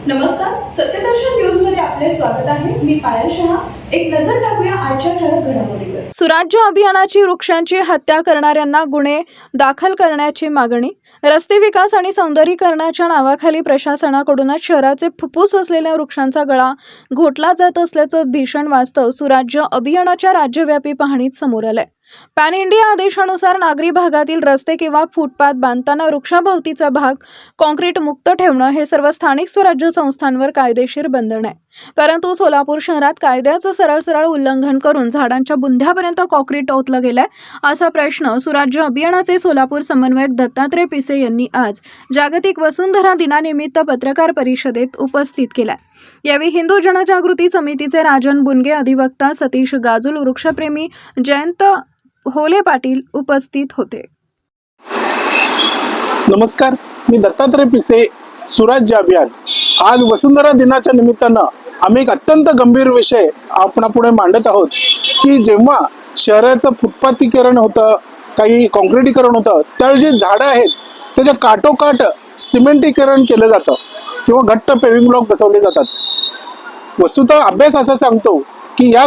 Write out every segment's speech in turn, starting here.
नमस्कार, सत्यदर्शन न्यूज मध्ये आपले स्वागत आहे। मी पायल शहा। एक नजर टाकूया आजच्या ठळक घडामोडीवर। सुराज्य अभियानाची वृक्षांची हत्या करणाऱ्यांना गुन्हे दाखल करण्याची मागणी। रस्ते विकास आणि सौंदर्यीकरणाच्या नावाखाली प्रशासनाकडूनच शहराचे फुफ्फुस असलेल्या वृक्षांचा गळा घोटला जात असल्याचं भीषण वास्तव सुराज्य अभियानाच्या राज्यव्यापी पाहणीत समोर आलंय। पॅन इंडिया आदेशानुसार नागरी भागातील रस्ते किंवा फुटपाथ बांधताना वृक्षाभोवतीचा भाग कॉन्क्रीट मुक्त ठेवणं हे सर्व स्थानिक स्वराज्य संस्थांवर कायदेशीर बंधन आहे। परंतु सोलापूर शहरात कायद्याचं सरळ उल्लंघन करून झाडांच्या बुंध्यापर्यंत कॉन्क्रीट ओतलं गेलंय असा प्रश्न सुराज्य अभियानाचे सोलापूर समन्वयक दत्तात्रय पिसे यांनी आज जागतिक वसुंधरा दिनानिमित्त पत्रकार परिषदेत उपस्थित केलाय। यावेळी हिंदू जनजागृती समितीचे राजन बुनगे, अधिवक्ता सतीश गाजुल, वृक्षप्रेमी जयंत होले पाटील उपस्थित होते। नमस्कार, मी दत्तात्रय पिसे, सुराज्य अभियान। आज वसुंधरा दिनाच्या निमित्तानं आम्ही एक अत्यंत गंभीर विषय आपणापुढे मांडत आहोत की जेव्हा शहराचं फुटपाथीकरण होतं, काही काँक्रिटीकरण होतं, त्यावेळी जी झाडं आहेत त्याच्या काठोकाठ सिमेंटीकरण केलं जातं किंवा घट्ट पेविंग ब्लॉक बसवले जातात। वस्तुतः अभ्यास असा सांगतो की या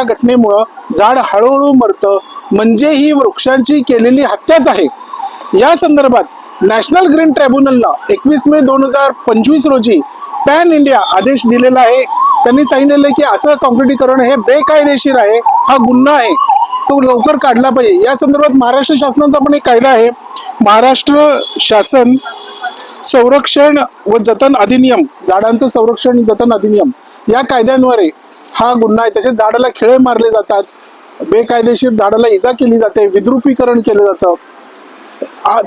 घटनेमुळं झाड हळूहळू मरतं, म्हणजे ही वृक्षांची केलेली हत्याच आहे। या संदर्भात नॅशनल ग्रीन ट्रिब्युनलला 21 मे 2025 रोजी पॅन इंडिया आदेश दिलेला आहे। त्यांनी सांगितलेलं आहे की असं काँक्रिटीकरण हे बेकायदेशीर आहे, हा गुन्हा आहे, तो लवकर काढला पाहिजे। या संदर्भात महाराष्ट्र शासनाचा पण एक कायदा आहे, महाराष्ट्र शासन संरक्षण व जतन अधिनियम, झाडांचं संरक्षण जतन अधिनियम, या कायद्यांद्वारे हा गुन्हा आहे। तसेच झाडाला खिळे मारले जातात, बेकायदेशीर झाडाला इजा केली जाते, विद्रुपीकरण केलं जातं।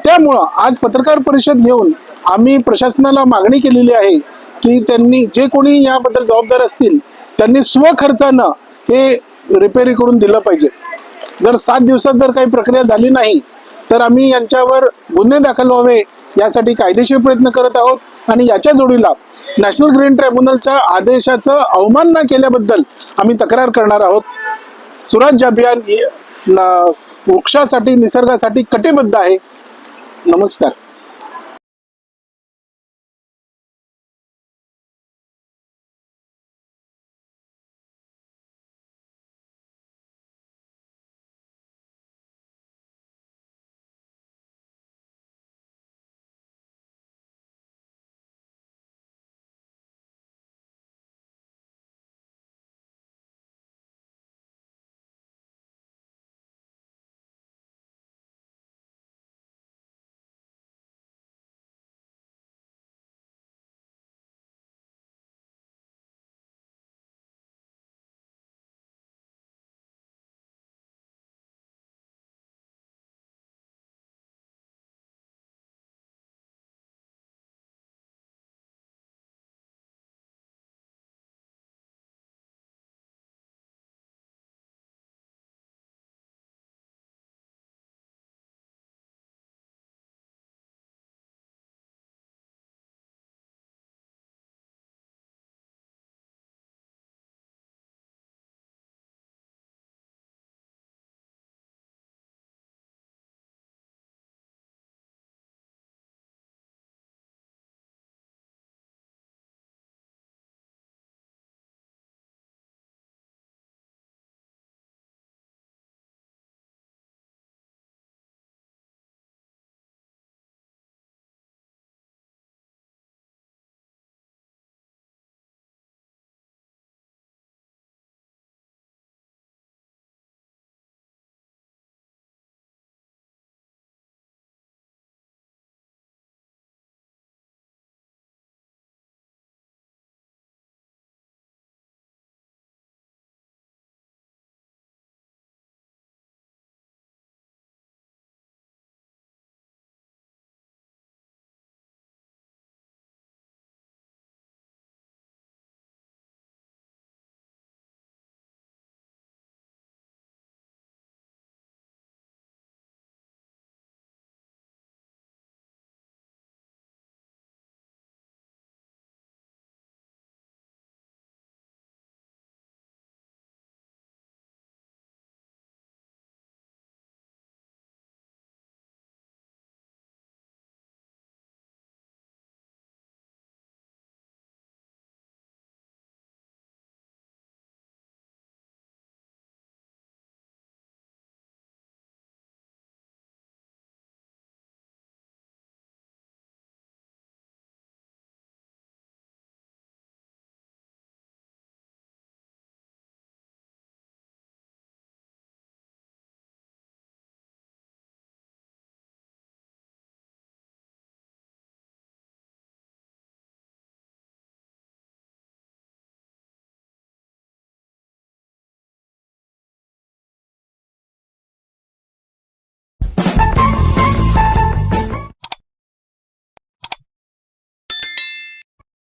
त्यामुळं आज पत्रकार परिषद घेऊन आम्ही प्रशासनाला मागणी केलेली आहे की त्यांनी जे कोणी याबद्दल जबाबदार असतील त्यांनी स्वखर्चानं हे रिपेरी करून दिलं पाहिजे। जर 7 दिवसात जर काही प्रक्रिया झाली नाही तर आम्ही यांच्यावर गुन्हे दाखल व्हावे यासाठी कायदेशीर प्रयत्न करत आहोत आणि याच्या जोडीला नॅशनल ग्रीन ट्रिब्युनलच्या आदेशाचं अवमानना केल्याबद्दल आम्ही तक्रार करणार आहोत। सुराज्य अभियान वृक्षासाठी, निसर्गासाठी कटिबद्ध आहे। नमस्कार।